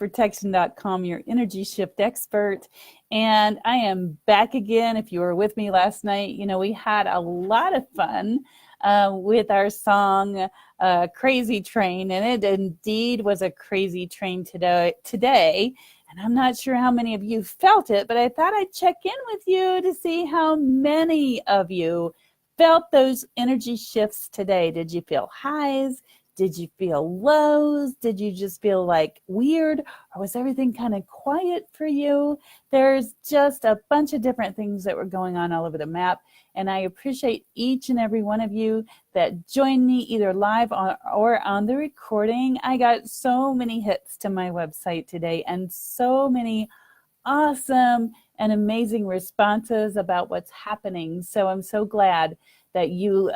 protection.com, your energy shift expert. And I am back again. If you were with me last night, we had a lot of fun with our song Crazy Train. And it indeed was a crazy train today. And I'm not sure how many of you felt it, but I thought I'd check in with you to see how many of you felt those energy shifts today. Did you feel highs? Did you feel lows? Did you just feel like weird? Or was everything kind of quiet for you? There's just a bunch of different things that were going on all over the map. And I appreciate each and every one of you that joined me either live or on the recording. I got so many hits to my website today and so many awesome and amazing responses about what's happening. So I'm so glad that you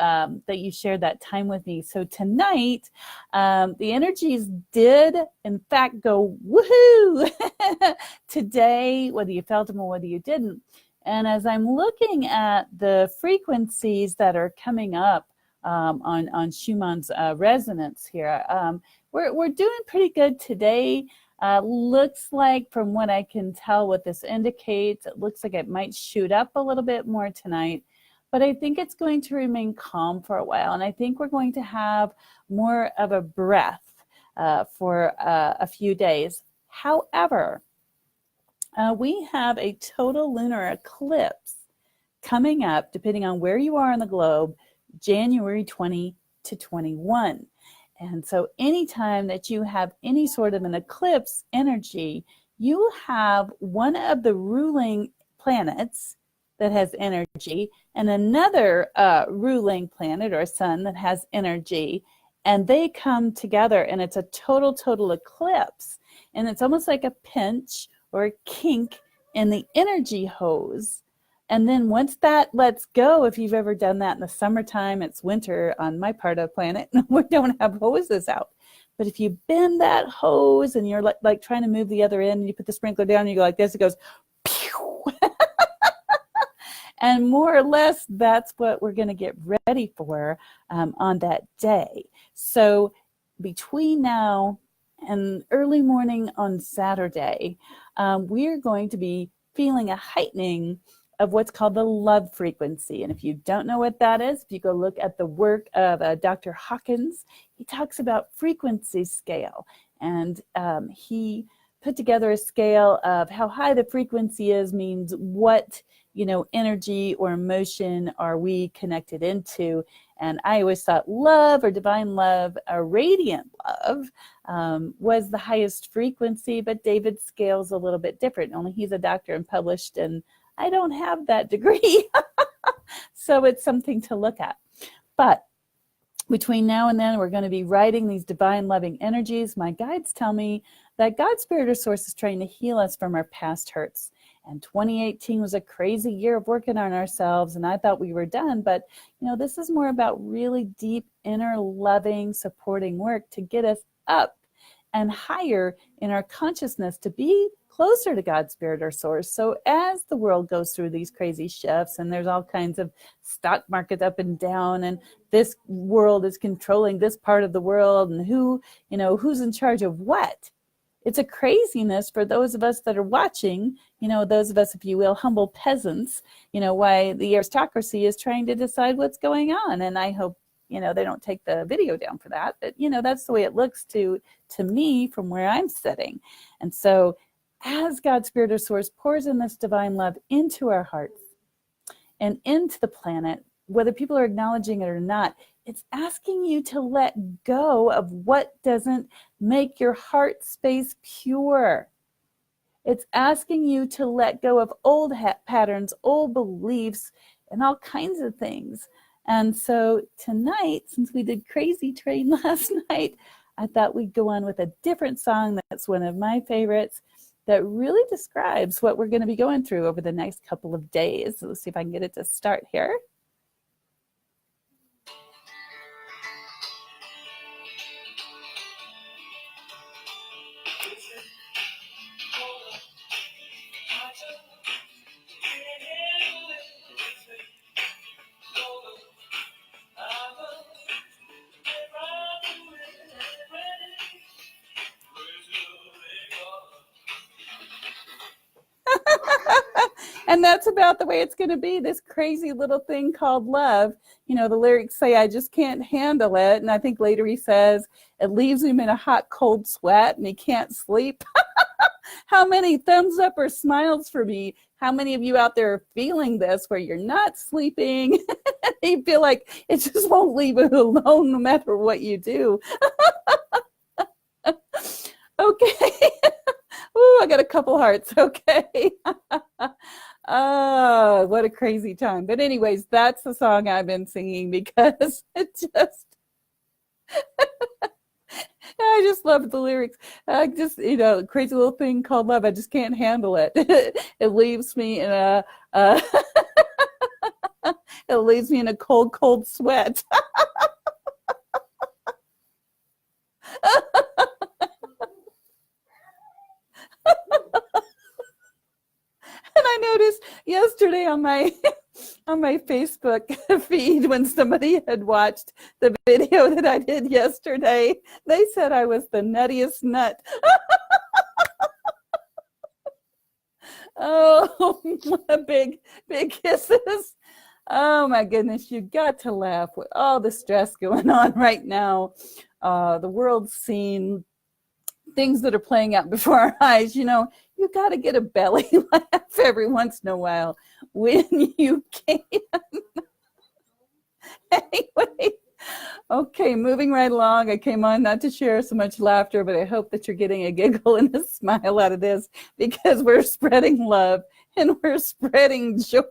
shared that time with me. So tonight, the energies did in fact go woohoo today, whether you felt them or whether you didn't. And as I'm looking at the frequencies that are coming up on Schumann's resonance here, we're doing pretty good today. Looks like, from what I can tell what this indicates, it looks like it might shoot up a little bit more tonight. But I think it's going to remain calm for a while. And I think we're going to have more of a breath for a few days. However, we have a total lunar eclipse coming up, depending on where you are on the globe, January 20 to 21. And so anytime that you have any sort of an eclipse energy, you have one of the ruling planets that has energy and another ruling planet or sun that has energy, and they come together and it's a total eclipse. And it's almost like a pinch or a kink in the energy hose. And then once that lets go, if you've ever done that in the summertime, it's winter on my part of the planet, and we don't have hoses out. But if you bend that hose and you're like trying to move the other end, and you put the sprinkler down and you go like this, it goes pew. And more or less, that's what we're going to get ready for on that day. So between now and early morning on Saturday, we're going to be feeling a heightening of what's called the love frequency. And if you don't know what that is, if you go look at the work of Dr. Hawkins, he talks about frequency scale. And he put together a scale of how high the frequency is, means what energy or emotion are we connected into. And I always thought love or divine love or radiant love was the highest frequency, but David's scale is a little bit different. Only he's a doctor and published, and I don't have that degree. So it's something to look at. But between now and then, we're going to be writing these divine loving energies. My guides tell me that God, Spirit, or Source is trying to heal us from our past hurts. And 2018 was a crazy year of working on ourselves, and I thought we were done. But, this is more about really deep, inner, loving, supporting work to get us up and higher in our consciousness to be closer to God, Spirit, or Source. So as the world goes through these crazy shifts, and there's all kinds of stock markets up and down, and this world is controlling this part of the world, and who's in charge of what? It's a craziness for those of us that are watching, those of us, if you will, humble peasants, why the aristocracy is trying to decide what's going on. And I hope, they don't take the video down for that. But, that's the way it looks to me from where I'm sitting. And so as God, Spirit, or Source pours in this divine love into our hearts and into the planet, whether people are acknowledging it or not, it's asking you to let go of what doesn't make your heart space pure. It's asking you to let go of old patterns, old beliefs, and all kinds of things. And so tonight, since we did Crazy Train last night, I thought we'd go on with a different song that's one of my favorites that really describes what we're going to be going through over the next couple of days. So let's see if I can get it to start here. And that's about the way it's going to be, this crazy little thing called love. You know, the lyrics say, I just can't handle it. And I think later he says, it leaves him in a hot, cold sweat and he can't sleep. How many thumbs up or smiles for me? How many of you out there are feeling this where you're not sleeping? You feel like it just won't leave you alone no matter what you do. Okay. Ooh, I got a couple hearts. Okay. Oh, what a crazy time. But anyways, that's the song I've been singing because it just, I just love the lyrics. I just, you know, crazy little thing called love. I just can't handle it. It leaves me in a, it leaves me in a cold, cold sweat. And I noticed yesterday on my Facebook feed when somebody had watched the video that I did yesterday, they said I was the nuttiest nut. Oh, big kisses. Oh my goodness, you got to laugh with all the stress going on right now. The world's seen things that are playing out before our eyes. You know, you got to get a belly laugh every once in a while when you can. Anyway, okay, moving right along. I came on not to share so much laughter, but I hope that you're getting a giggle and a smile out of this because we're spreading love and we're spreading joy.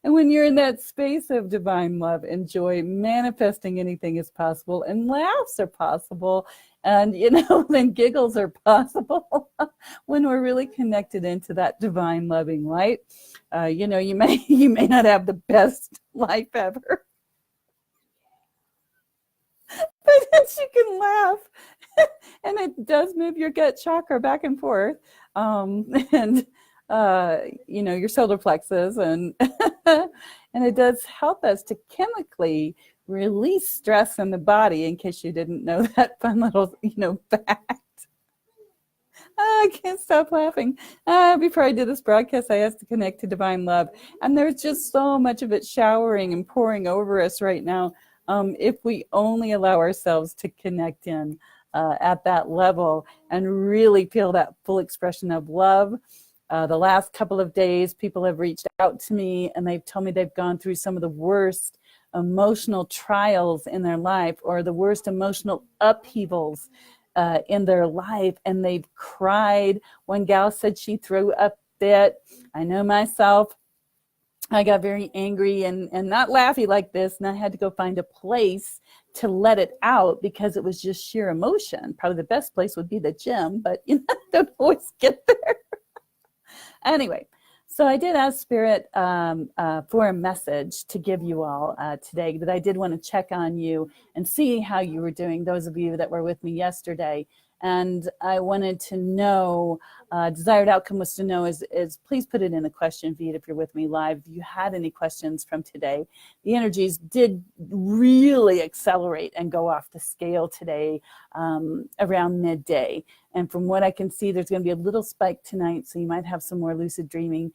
And when you're in that space of divine love and joy, manifesting anything is possible, and laughs are possible, and you know, then giggles are possible when we're really connected into that divine loving light. You know, you may not have the best life ever, but you can laugh, and it does move your gut chakra back and forth, and you know, your solar plexus, and and it does help us to chemically release stress in the body, in case you didn't know that fun little, you know, fact. I can't stop laughing. Before I did this broadcast, I asked to connect to divine love, and there's just so much of it showering and pouring over us right now. If we only allow ourselves to connect in at that level and really feel that full expression of love. The last couple of days, people have reached out to me and they've told me they've gone through some of the worst emotional trials in their life, or the worst emotional upheavals in their life, and they've cried. One gal said she threw a fit. I know myself. I got very angry and not laughy like this, and I had to go find a place to let it out because it was just sheer emotion. Probably the best place would be the gym, but you know, I don't always get there. Anyway, so I did ask Spirit for a message to give you all today, but I did want to check on you and see how you were doing, those of you that were with me yesterday. And I wanted to know, desired outcome was to know is please put it in the question feed if you're with me live. If you had any questions from today, the energies did really accelerate and go off the scale today around midday. And from what I can see, there's going to be a little spike tonight, so you might have some more lucid dreaming.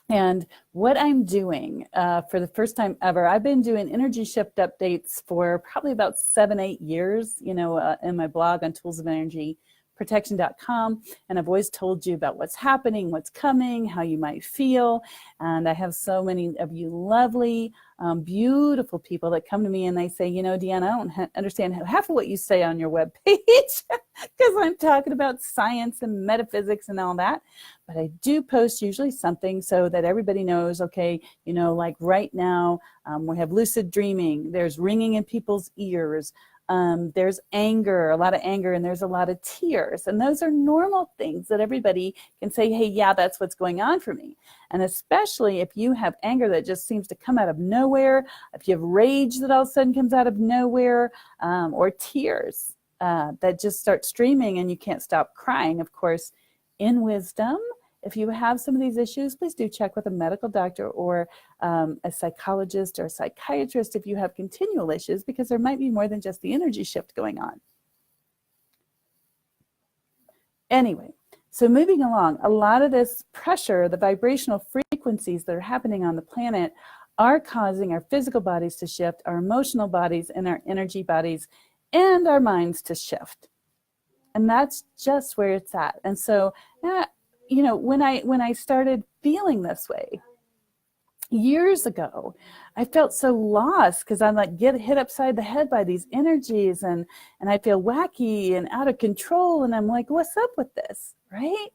And what I'm doing for the first time ever, I've been doing energy shift updates for probably about 7-8 years, you know, in my blog on toolsofenergyprotection.com. And I've always told you about what's happening, what's coming, how you might feel. And I have so many of you lovely, beautiful people that come to me and they say, you know, Deanna, I don't understand half of what you say on your webpage because I'm talking about science and metaphysics and all that. But I do post usually something so that everybody knows, okay, you know, like right now, we have lucid dreaming, there's ringing in people's ears, there's anger, a lot of anger, and there's a lot of tears. And those are normal things that everybody can say, hey, yeah, that's what's going on for me. And especially if you have anger that just seems to come out of nowhere, if you have rage that all of a sudden comes out of nowhere, or tears that just start streaming and you can't stop crying, of course, in wisdom, if you have some of these issues, please do check with a medical doctor or a psychologist or a psychiatrist if you have continual issues, because there might be more than just the energy shift going on. Anyway, So moving along, a lot of this pressure, the vibrational frequencies that are happening on the planet are causing our physical bodies to shift, our emotional bodies and our energy bodies and our minds to shift. And that's just where it's at. And so, when I started feeling this way years ago, I felt so lost because I'm like get hit upside the head by these energies and I feel wacky and out of control. And I'm like, what's up with this? Right?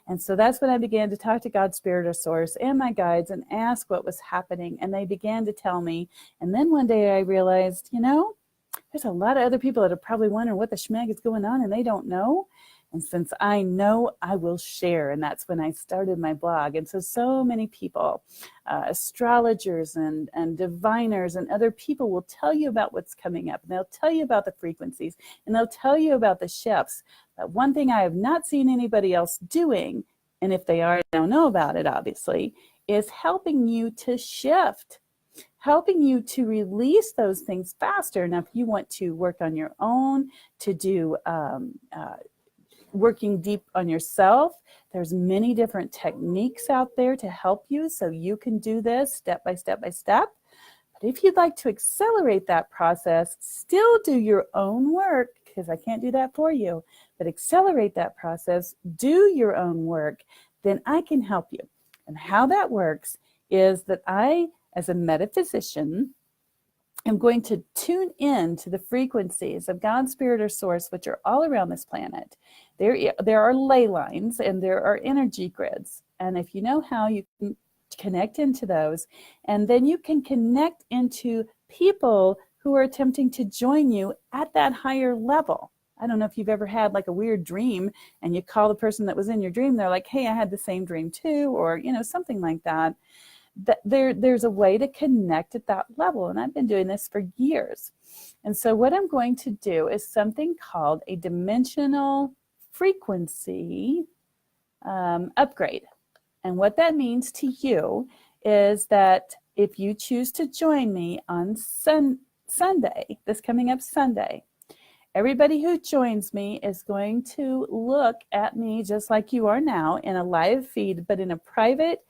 And so that's when I began to talk to God, Spirit, or Source and my guides and ask what was happening. And they began to tell me. And then one day I realized, there's a lot of other people that are probably wondering what the schmeg is going on and they don't know. And since I know, I will share. And that's when I started my blog. And so many people, astrologers and diviners and other people will tell you about what's coming up. And they'll tell you about the frequencies and they'll tell you about the shifts. But one thing I have not seen anybody else doing, and if they are, I don't know about it, obviously, is helping you to shift, helping you to release those things faster. Now, if you want to work on your own, to do working deep on yourself, there's many different techniques out there to help you so you can do this step by step by step. But if you'd like to accelerate that process, still do your own work, because I can't do that for you, but accelerate that process, do your own work, then I can help you. And how that works is that I, as a metaphysician, I'm going to tune in to the frequencies of God, Spirit, or Source, which are all around this planet. There are ley lines and there are energy grids. And if you know how, you can connect into those. And then you can connect into people who are attempting to join you at that higher level. I don't know if you've ever had like a weird dream and you call the person that was in your dream. They're like, hey, I had the same dream too, or, something like that. There's a way to connect at that level. And I've been doing this for years. And so what I'm going to do is something called a dimensional frequency upgrade. And what that means to you is that if you choose to join me on Sunday, this coming up Sunday, everybody who joins me is going to look at me just like you are now in a live feed, but in a private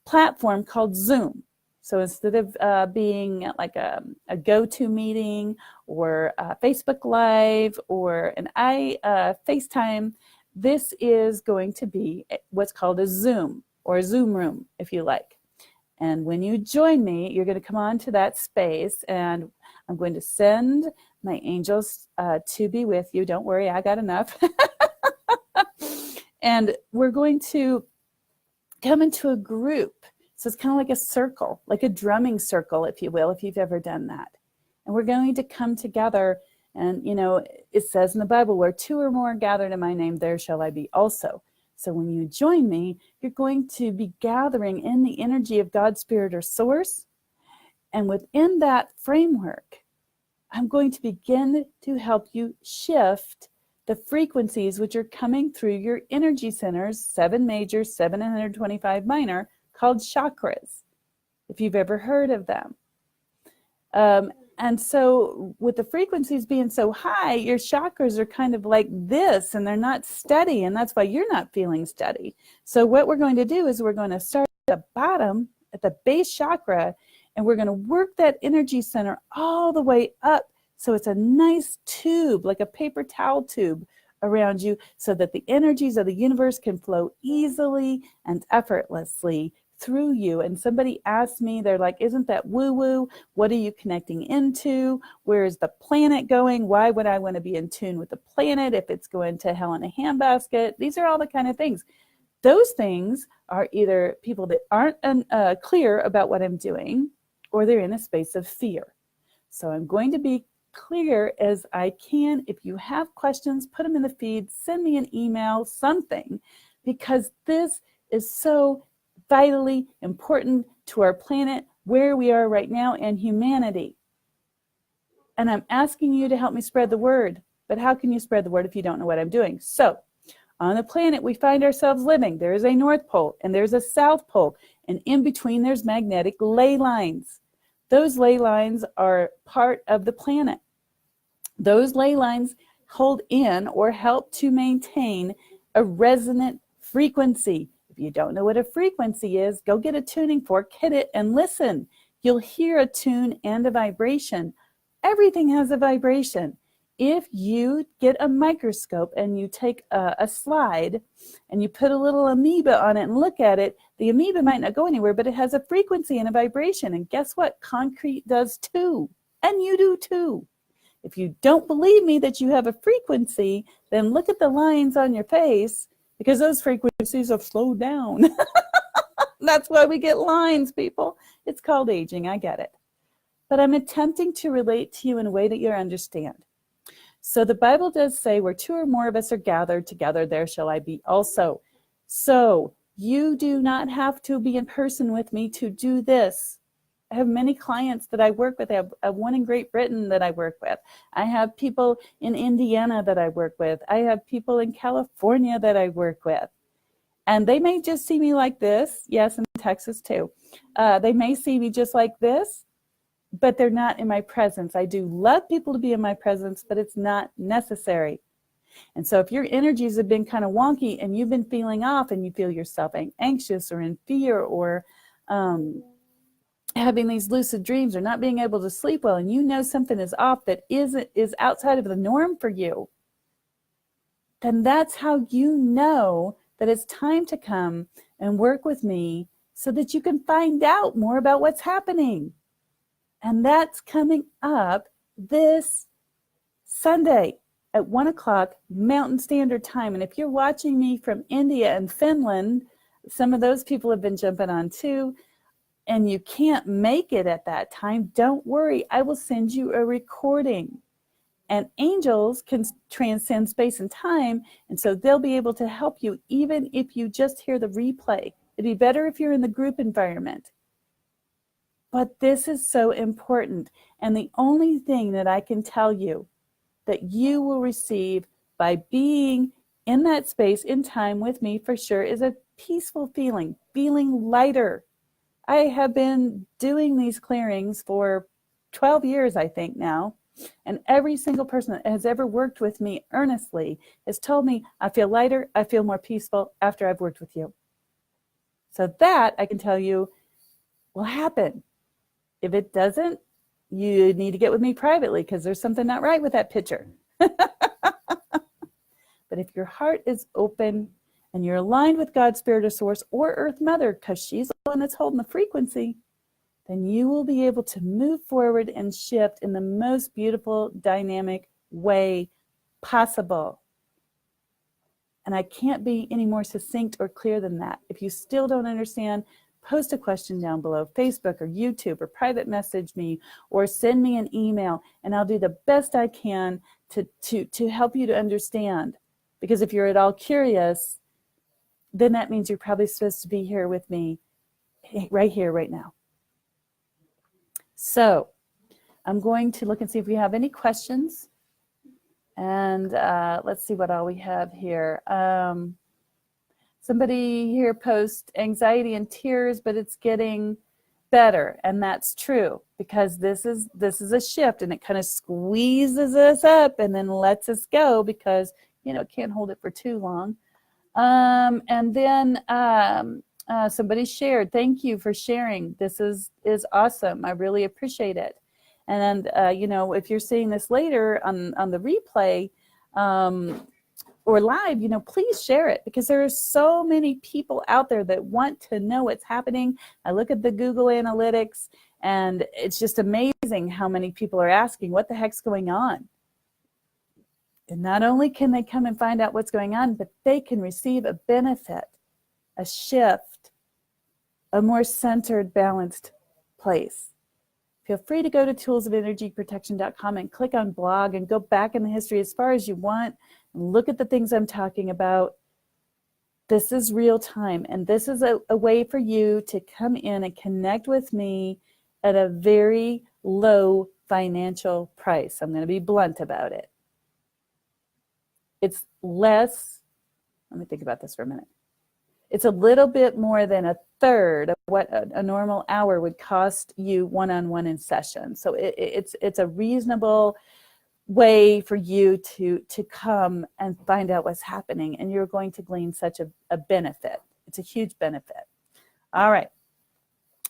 platform called Zoom. So instead of being like a go-to meeting or Facebook Live or an FaceTime, this is going to be what's called a Zoom or a Zoom room, if you like. And when you join me, you're going to come on to that space and I'm going to send my angels to be with you. Don't worry, I got enough. And we're going to come into a group. So it's kind of like a circle, like a drumming circle, if you will, if you've ever done that. And we're going to come together. And, it says in the Bible, where two or more are gathered in my name, there shall I be also. So when you join me, you're going to be gathering in the energy of God, Spirit, or Source. And within that framework, I'm going to begin to help you shift the frequencies which are coming through your energy centers, 7 major, 725 minor, called chakras, if you've ever heard of them. And so with the frequencies being so high, your chakras are kind of like this, and they're not steady, and that's why you're not feeling steady. So what we're going to do is we're going to start at the bottom, at the base chakra, and we're going to work that energy center all the way up. So it's a nice tube, like a paper towel tube around you, so that the energies of the universe can flow easily and effortlessly through you. And somebody asked me, they're like, isn't that woo-woo? What are you connecting into? Where is the planet going? Why would I want to be in tune with the planet if it's going to hell in a handbasket? These are all the kind of things. Those things are either people that aren't clear about what I'm doing, or they're in a space of fear. So I'm going to be clear as I can. If you have questions, put them in the feed, send me an email, something, because this is so vitally important to our planet, where we are right now, and humanity. And I'm asking you to help me spread the word. But how can you spread the word if you don't know what I'm doing? So on the planet we find ourselves living, there is a North Pole and there's a South Pole, and in between there's magnetic ley lines. Those ley lines are part of the planet. Those ley lines hold in or help to maintain a resonant frequency. If you don't know what a frequency is, go get a tuning fork, hit it, and listen. You'll hear a tune and a vibration. Everything has a vibration. If you get a microscope and you take a slide and you put a little amoeba on it and look at it, the amoeba might not go anywhere, but it has a frequency and a vibration. And guess what? Concrete does too. And you do too. If you don't believe me that you have a frequency, then look at the lines on your face, because those frequencies have slowed down. That's why we get lines, people. It's called aging. I get it. But I'm attempting to relate to you in a way that you understand. So the Bible does say, where two or more of us are gathered together, there shall I be also. So you do not have to be in person with me to do this. I have many clients that I work with. I have one in Great Britain that I work with. I have people in Indiana that I work with. I have people in California that I work with. And they may just see me like this. Yes, in Texas too. They may see me just like this, but they're not in my presence. I do love people to be in my presence, but it's not necessary. And so if your energies have been kind of wonky and you've been feeling off and you feel yourself anxious or in fear or having these lucid dreams or not being able to sleep well, and you know something is off that is outside of the norm for you, then that's how you know that it's time to come and work with me so that you can find out more about what's happening. And that's coming up this Sunday at 1 o'clock Mountain Standard Time. And if you're watching me from India and Finland, some of those people have been jumping on too, and you can't make it at that time, don't worry. I will send you a recording. And angels can transcend space and time, and so they'll be able to help you even if you just hear the replay. It'd be better if you're in the group environment. But this is so important. And the only thing that I can tell you that you will receive by being in that space in time with me for sure is a peaceful feeling lighter. I have been doing these clearings for 12 years, I think now. And every single person that has ever worked with me earnestly has told me, I feel lighter, I feel more peaceful after I've worked with you. So that, I can tell you, will happen. If it doesn't, you need to get with me privately because there's something not right with that picture. But if your heart is open and you're aligned with God's Spirit or Source or Earth Mother, because she's the one that's holding the frequency, then you will be able to move forward and shift in the most beautiful, dynamic way possible. And I can't be any more succinct or clear than that. If you still don't understand, post a question down below, Facebook or YouTube, or private message me, or send me an email, and I'll do the best I can to help you to understand. Because if you're at all curious, then that means you're probably supposed to be here with me right here, right now. So I'm going to look and see if we have any questions. And let's see what all we have here. Somebody here posts anxiety and tears, but it's getting better. And that's true, because this is a shift, and it kind of squeezes us up and then lets us go because, it can't hold it for too long. And then somebody shared, thank you for sharing. This is awesome. I really appreciate it. And if you're seeing this later on the replay, or live, please share it, because there are so many people out there that want to know what's happening. I look at the Google Analytics, and it's just amazing how many people are asking what the heck's going on. And not only can they come and find out what's going on, but they can receive a benefit, a shift, a more centered, balanced place. Feel free to go to toolsofenergyprotection.com and click on blog and go back in the history as far as you want and look at the things I'm talking about. This is real time, and this is a way for you to come in and connect with me at a very low financial price. I'm going to be blunt about it. It's less, let me think about this for a minute. It's a little bit more than a third of what a normal hour would cost you one-on-one in session. So it's a reasonable way for you to come and find out what's happening, and you're going to glean such a benefit. It's a huge benefit. All right.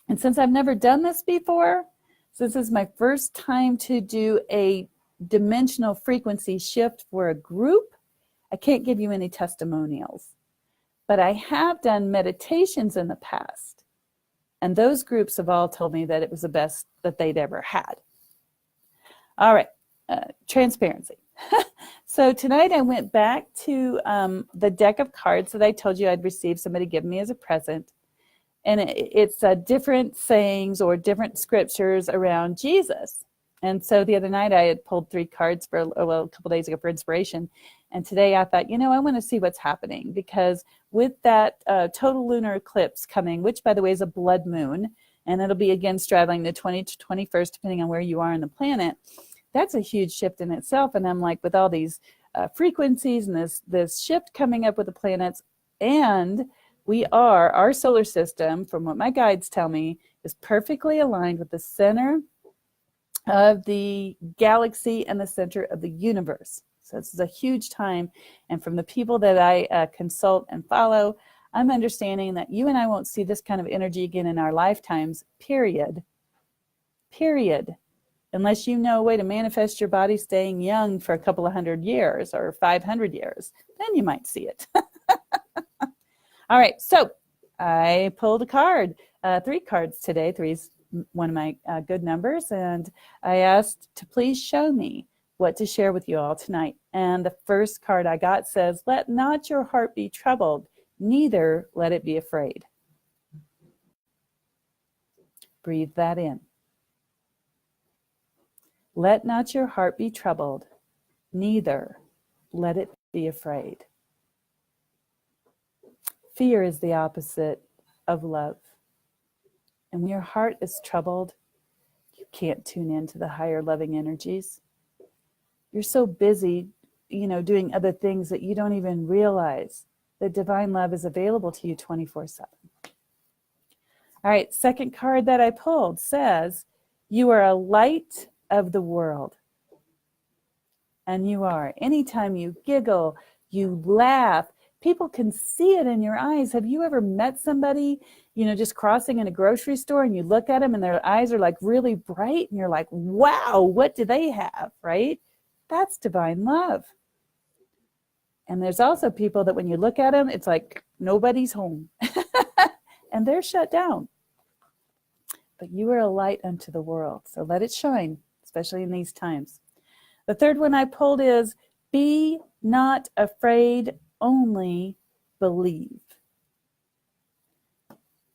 And since I've never done this before, since this is my first time to do a dimensional frequency shift for a group, I can't give you any testimonials. But I have done meditations in the past, and those groups have all told me that it was the best that they'd ever had. All right, transparency. So tonight I went back to the deck of cards that I told you I'd received, somebody give me as a present. And it's different sayings or different scriptures around Jesus. And so the other night I had pulled 3 cards for, a couple days ago for inspiration. And today I thought, I want to see what's happening, because with that total lunar eclipse coming, which by the way is a blood moon, and it'll be again straddling the 20th to 21st, depending on where you are on the planet, that's a huge shift in itself. And I'm like, with all these frequencies and this shift coming up with the planets, and our solar system, from what my guides tell me, is perfectly aligned with the center of the galaxy and the center of the universe. So this is a huge time. And from the people that I consult and follow, I'm understanding that you and I won't see this kind of energy again in our lifetimes, period. Unless you know a way to manifest your body staying young for a couple of 100 years or 500 years, then you might see it. All right, so I pulled a card, 3 cards today. 3 is one of my good numbers, and I asked to please show me what to share with you all tonight. And the first card I got says, "Let not your heart be troubled, neither let it be afraid." Breathe that in. Let not your heart be troubled, neither let it be afraid. Fear is the opposite of love. And when your heart is troubled, you can't tune into the higher loving energies. You're so busy, doing other things that you don't even realize that divine love is available to you 24/7. All right, second card that I pulled says, "You are a light of the world." And you are. Anytime you giggle, you laugh, people can see it in your eyes. Have you ever met somebody, just crossing in a grocery store, and you look at them and their eyes are like really bright, and you're like, wow, what do they have, right? That's divine love. And there's also people that when you look at them, it's like nobody's home and they're shut down. But you are a light unto the world. So let it shine, especially in these times. The third one I pulled is, "Be not afraid, only believe."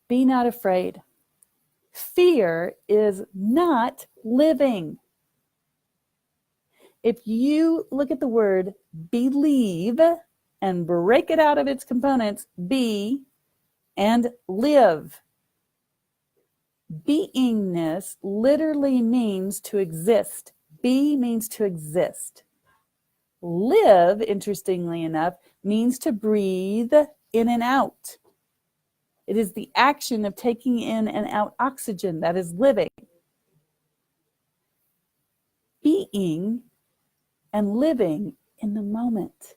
Be not afraid. Fear is not living. If you look at the word believe and break it out of its components, be and live. Beingness literally means to exist. Be means to exist. Live, interestingly enough, means to breathe in and out. It is the action of taking in and out oxygen that is living. Being and living in the moment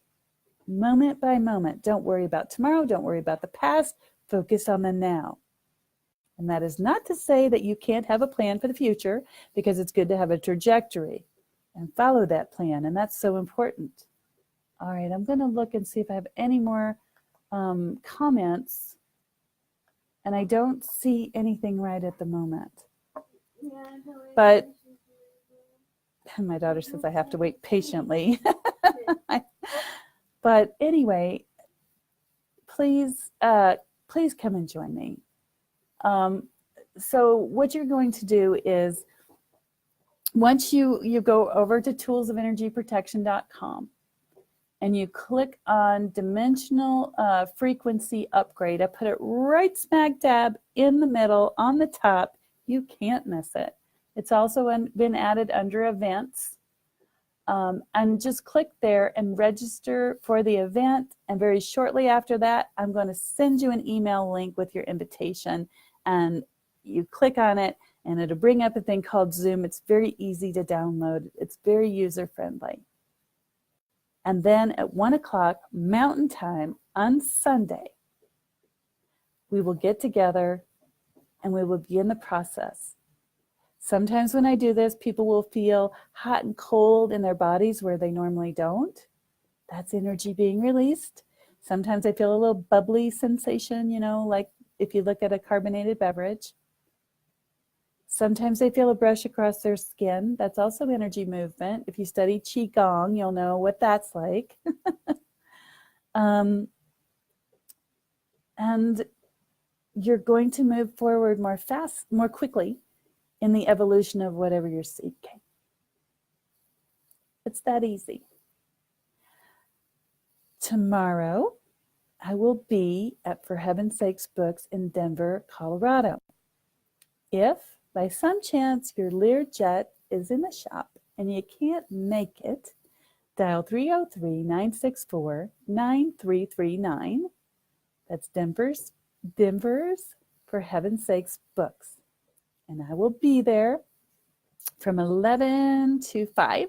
by moment. Don't worry about tomorrow. Don't worry about the past. Focus on the now. And that is not to say that you can't have a plan for the future, because it's good to have a trajectory and follow that plan. And that's so important. All right, I'm going to look and see if I have any more comments. And I don't see anything right at the moment. But my daughter says I have to wait patiently. But anyway, please come and join me. So what you're going to do is, once you go over to toolsofenergyprotection.com and you click on dimensional frequency upgrade, I put it right smack dab in the middle on the top. You can't miss it. It's also been added under events. And just click there and register for the event. And very shortly after that, I'm going to send you an email link with your invitation. And you click on it, And it'll bring up a thing called Zoom. It's very easy to download. It's very user-friendly. And then at 1 o'clock Mountain Time on Sunday, we will get together and we will begin the process. Sometimes when I do this, people will feel hot and cold in their bodies where they normally don't. That's energy being released. Sometimes I feel a little bubbly sensation, like if you look at a carbonated beverage. Sometimes they feel a brush across their skin. That's also energy movement. If you study Qigong, you'll know what that's like. And you're going to move forward more quickly in the evolution of whatever you're seeking. It's that easy. Tomorrow, I will be at For Heaven's Sakes Books in Denver, Colorado. If by some chance your Learjet is in the shop and you can't make it, dial 303-964-9339. That's Denver's For Heaven's Sakes Books. And I will be there from 11 to 5.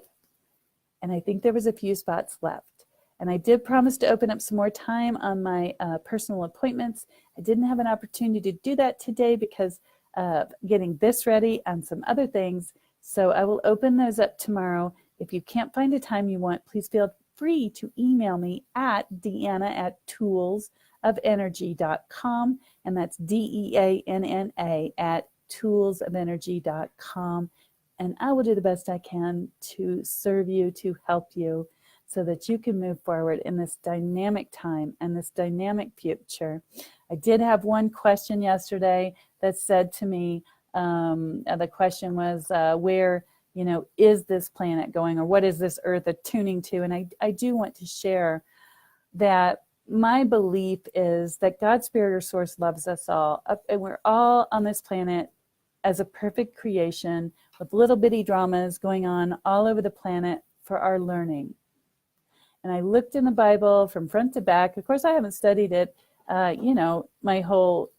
And I think there was a few spots left. And I did promise to open up some more time on my personal appointments. I didn't have an opportunity to do that today because of getting this ready and some other things. So I will open those up tomorrow. If you can't find a time you want, please feel free to email me at Deanna@toolsofenergy.com. And that's DEANNA at toolsofenergy.com. And I will do the best I can to serve you, to help you, so that you can move forward in this dynamic time and this dynamic future. I did have one question yesterday that said to me, the question was, where, is this planet going, or what is this Earth attuning to? And I do want to share that my belief is that God, Spirit, or Source loves us all, and we're all on this planet as a perfect creation with little bitty dramas going on all over the planet for our learning. And I looked in the Bible from front to back. Of course, I haven't studied it, my whole,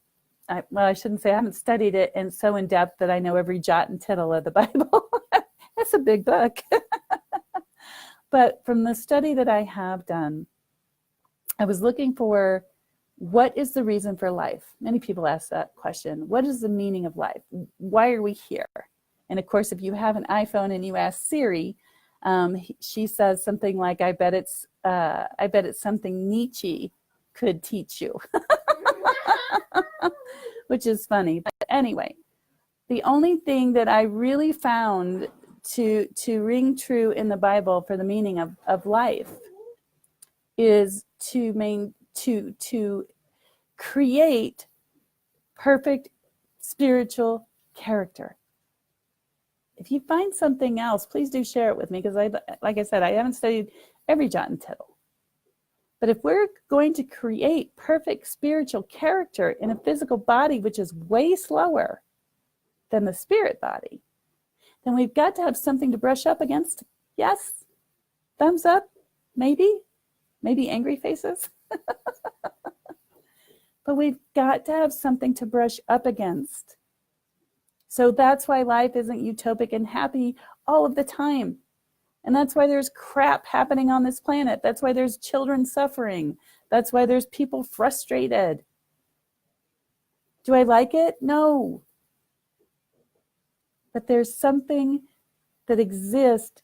I shouldn't say I haven't studied it and so in depth that I know every jot and tittle of the Bible. That's a big book. But from the study that I have done, I was looking for, what is the reason for life? Many people ask that question. What is the meaning of life? Why are we here? And of course, if you have an iPhone and you ask Siri, she says something like, I bet it's something Nietzsche could teach you, which is funny. But anyway, the only thing that I really found to ring true in the Bible for the meaning of life is to create perfect spiritual character. If you find something else, please do share it with me, because like I said, I haven't studied every jot and tittle. But if we're going to create perfect spiritual character in a physical body, which is way slower than the spirit body, then we've got to have something to brush up against. Yes? Thumbs up? Maybe angry faces? But we've got to have something to brush up against. So that's why life isn't utopic and happy all of the time. And that's why there's crap happening on this planet. That's why there's children suffering. That's why there's people frustrated. Do I like it? No. But there's something that exists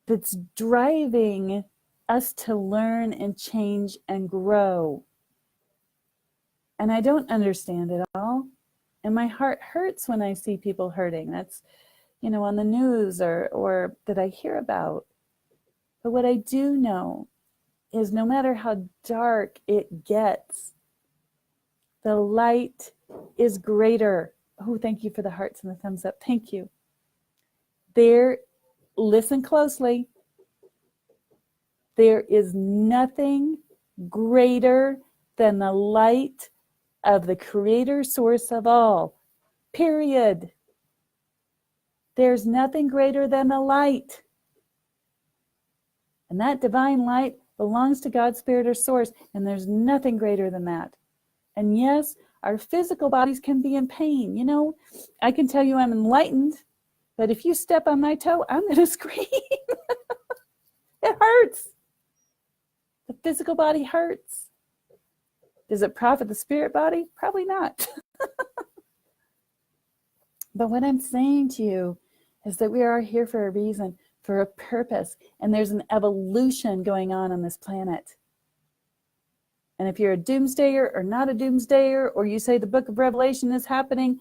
that's driving us to learn and change and grow. And I don't understand it all. And my heart hurts when I see people hurting. That's, on the news or that I hear about. But what I do know is no matter how dark it gets, the light is greater. Oh, thank you for the hearts and the thumbs up. Thank you. Listen closely. There is nothing greater than the light of the Creator, Source of all. Period. There's nothing greater than the light. And that divine light belongs to God, Spirit, or Source, and there's nothing greater than that. And yes, our physical bodies can be in pain. You know, I can tell you I'm enlightened, but if you step on my toe, I'm going to scream. It hurts. The physical body hurts. Does it profit the spirit body? Probably not. But what I'm saying to you is that we are here for a reason, for a purpose, and there's an evolution going on this planet. And if you're a doomsdayer or not a doomsdayer, or you say the book of Revelation is happening,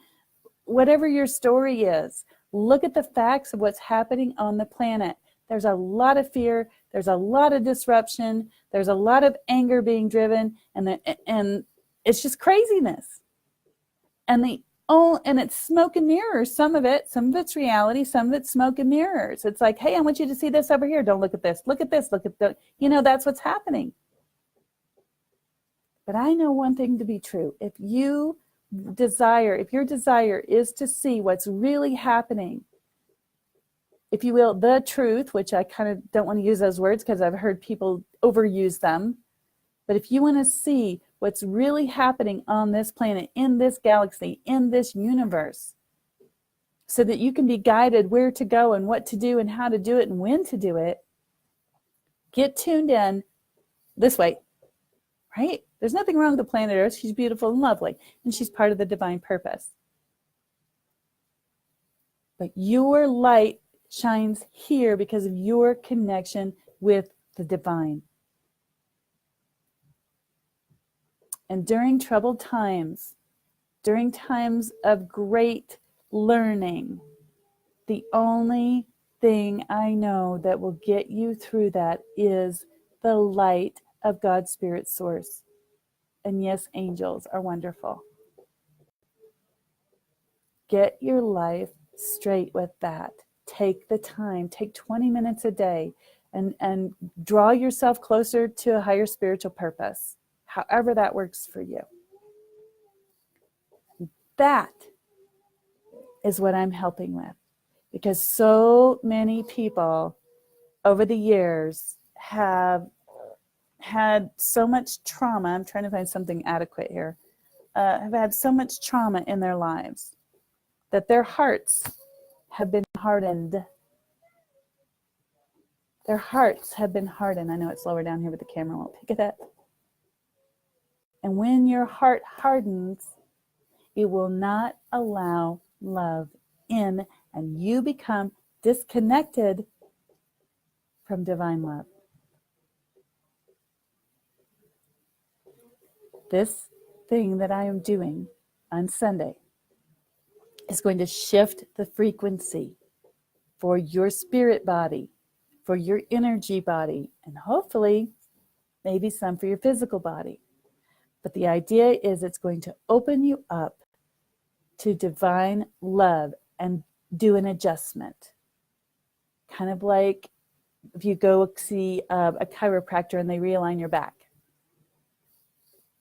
whatever your story is, look at the facts of what's happening on the planet. There's a lot of fear. There's a lot of disruption. There's a lot of anger being driven, and it's just craziness. And it's smoke and mirrors. Some of it's reality. Some of it's smoke and mirrors. It's like, hey, I want you to see this over here. Don't look at this. Look at this. Look at the. That's what's happening. But I know one thing to be true. If your desire is to see what's really happening, if you will, the truth, which I kind of don't want to use those words because I've heard people overuse them. But if you want to see what's really happening on this planet, in this galaxy, in this universe, so that you can be guided where to go and what to do and how to do it and when to do it, get tuned in this way, right? There's nothing wrong with the planet Earth. She's beautiful and lovely, and she's part of the divine purpose. But your light shines here because of your connection with the divine. And during troubled times, during times of great learning, the only thing I know that will get you through that is the light of God's Spirit source. And yes, angels are wonderful. Get your life straight with that. Take the time, take 20 minutes a day and draw yourself closer to a higher spiritual purpose, however that works for you. That is what I'm helping with, because so many people over the years have had so much trauma. I'm trying to find something adequate here. Have had so much trauma in their lives that their hearts have been hardened. Their hearts have been hardened. I know it's lower down here, but the camera won't pick it up. And when your heart hardens, it will not allow love in, and you become disconnected from divine love. This thing that I am doing on Sunday is going to shift the frequency for your spirit body, for your energy body, and hopefully maybe some for your physical body. But the idea is it's going to open you up to divine love and do an adjustment. Kind of like if you go see a chiropractor and they realign your back.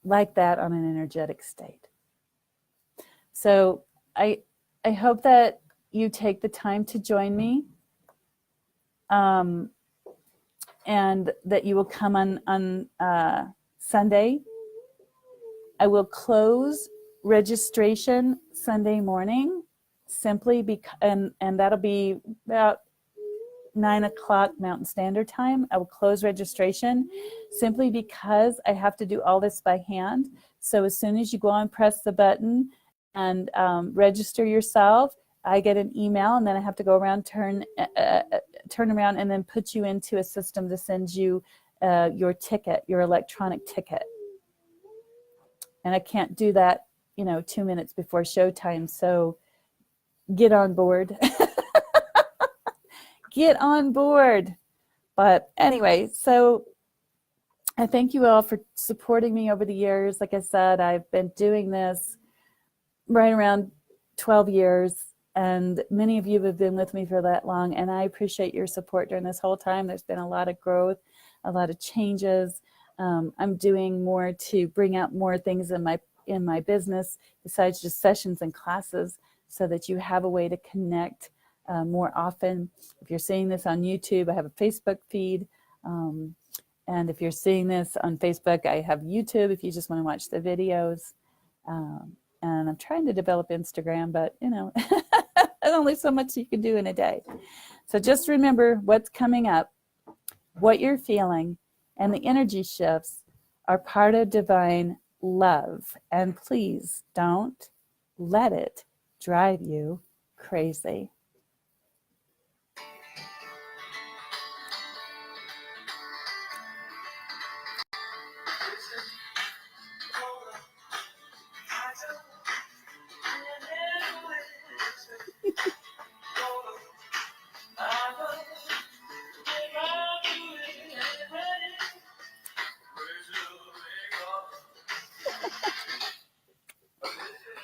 Like that on an energetic state. So I hope that you take the time to join me, and that you will come on Sunday. I will close registration Sunday morning, simply because, and that'll be about 9 o'clock Mountain Standard Time. I will close registration simply because I have to do all this by hand. So as soon as you go on, press the button and register yourself, I get an email, and then I have to go around, turn around, and then put you into a system to send you your ticket, your electronic ticket. And I can't do that, 2 minutes before showtime. So get on board. Get on board. But anyway, so I thank you all for supporting me over the years. Like I said, I've been doing this right around 12 years, and many of you have been with me for that long, and I appreciate your support during this whole time. There's been a lot of growth, a lot of changes. I'm doing more to bring out more things in my business besides just sessions and classes, so that you have a way to connect more often. If you're seeing this on YouTube, I have a Facebook feed. And if you're seeing this on Facebook, I have YouTube if you just want to watch the videos. And I'm trying to develop Instagram, but there's only so much you can do in a day. So just remember what's coming up, what you're feeling, and the energy shifts are part of divine love. And please don't let it drive you crazy.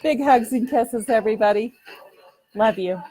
Big hugs and kisses, everybody. Love you.